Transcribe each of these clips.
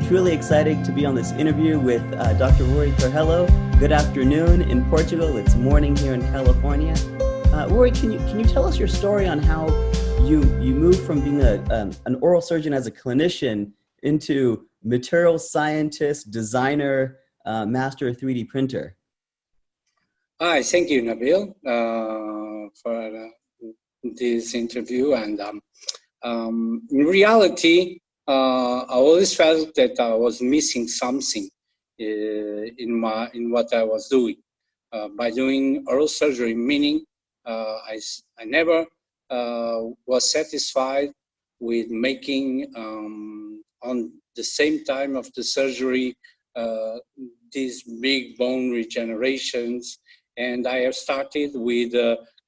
truly excited to be on this interview with Dr. Rory Torhello. Good afternoon in Portugal. It's morning here in California. Rory, can you tell us your story on how you moved from being an oral surgeon as a clinician into material scientist, designer, master 3D printer? Hi, thank you, Nabil, for this interview. And in reality, I always felt that I was missing something in what I was doing. By doing oral surgery, meaning I never was satisfied with making on the same time of the surgery these big bone regenerations. And I have started with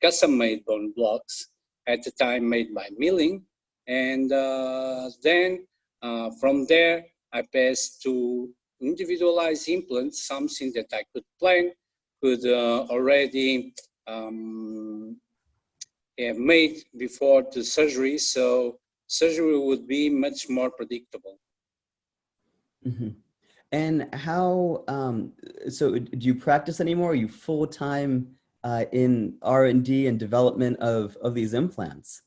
custom-made bone blocks, at the time made by milling. And then from there, I passed to individualized implants, something that I could plan, could already have made before the surgery. So surgery would be much more predictable. Mm-hmm. And how, so do you practice anymore? Are you full-time in R&D and development of these implants?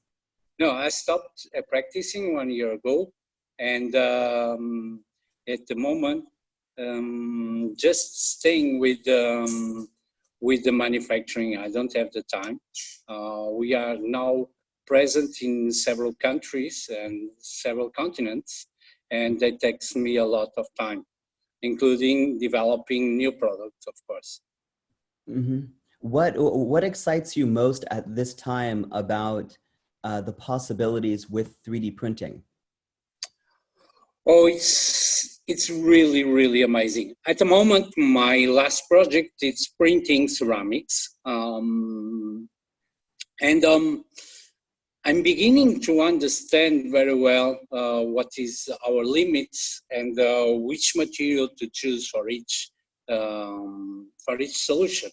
No, I stopped practicing 1 year ago. And at the moment, just staying with the manufacturing. I don't have the time. We are now present in several countries and several continents, and that takes me a lot of time, including developing new products, of course. Mm-hmm. What excites you most at this time about the possibilities with 3D printing? Oh, it's really, really amazing. At the moment, my last project is printing ceramics. I'm beginning to understand very well what is our limits and which material to choose for each solution.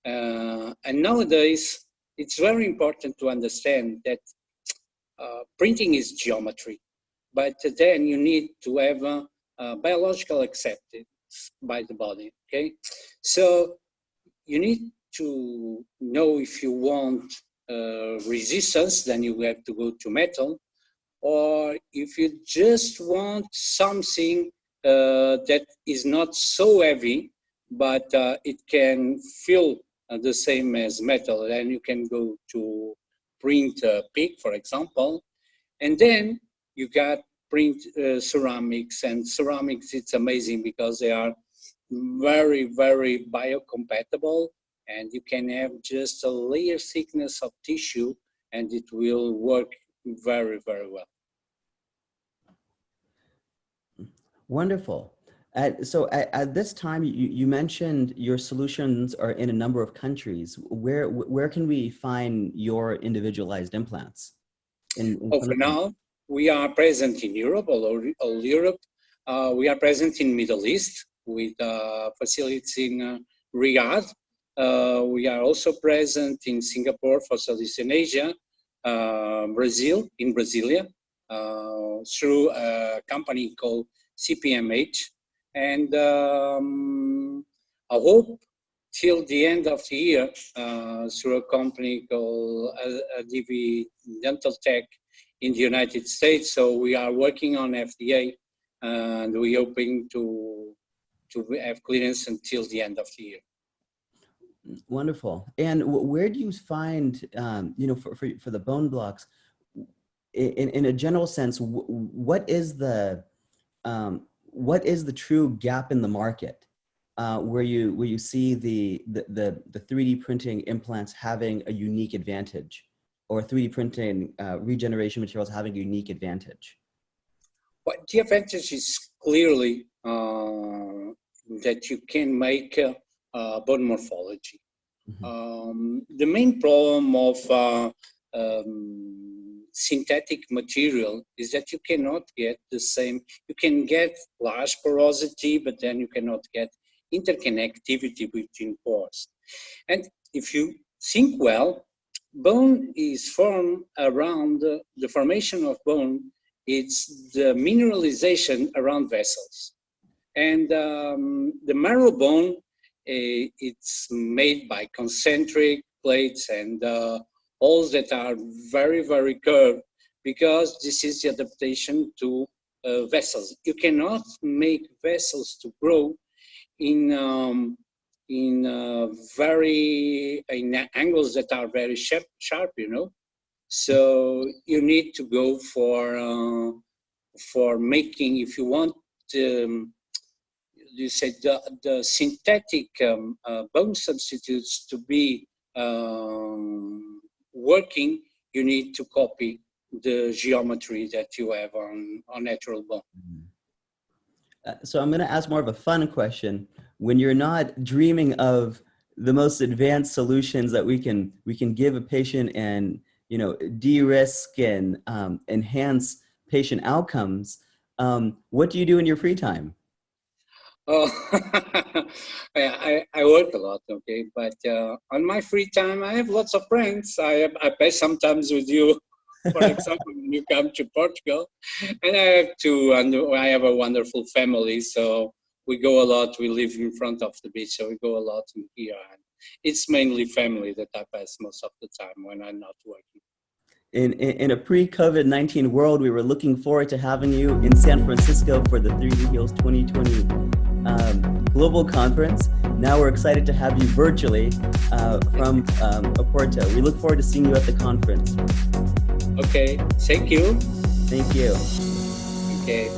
And nowadays, it's very important to understand that printing is geometry, but then you need to have biological acceptance by the body, okay? So you need to know if you want resistance, then you have to go to metal, or if you just want something that is not so heavy, but it can feel the same as metal, then you can go to print PIC, for example, and then you got print ceramics, and ceramics, it's amazing because they are very, very biocompatible, and you can have just a layer thickness of tissue and it will work very, very well. Wonderful. So at this time, you mentioned your solutions are in a number of countries. Where can we find your individualized implants? For now, we are present in Europe, all Europe. We are present in Middle East with facilities in Riyadh. We are also present in Singapore for Southeast Asia, Brazil, in Brasilia, through a company called CPMH. And I hope till the end of the year, through a company called DV Dental Tech in the United States. So we are working on FDA, and we're hoping to have clearance until the end of the year. Wonderful. And where do you find, for the bone blocks, in a general sense, what is the true gap in the market where you see the 3D printing implants having a unique advantage, or 3D printing regeneration materials having a unique advantage? Well, the advantage is clearly that you can make bone morphology. Mm-hmm. The main problem of synthetic material is that you cannot get the same. You can get large porosity, but then you cannot get interconnectivity between pores. And if you think well, bone is formed around, the formation of bone it's the mineralization around vessels. And the marrow bone, it's made by concentric plates and holes that are very, very curved, because this is the adaptation to vessels. You cannot make vessels to grow in angles that are very sharp, you know. So you need to go for making, if you want, you said the synthetic bone substitutes to be working, you need to copy the geometry that you have on natural bone. So I'm going to ask more of a fun question. When you're not dreaming of the most advanced solutions that we can give a patient and, you know, de-risk and enhance patient outcomes, what do you do in your free time? Oh, I work a lot, okay, but on my free time, I have lots of friends. I play sometimes with you, for example, when you come to Portugal, and I have a wonderful family, so we go a lot. We live in front of the beach, so we go a lot in here. And it's mainly family that I pass most of the time when I'm not working. In a pre-COVID-19 world, we were looking forward to having you in San Francisco for the 3D Heals 2020 Global Conference. Now we're excited to have you virtually from Oporto. We look forward to seeing you at the conference. Okay, thank you. Thank you. Okay.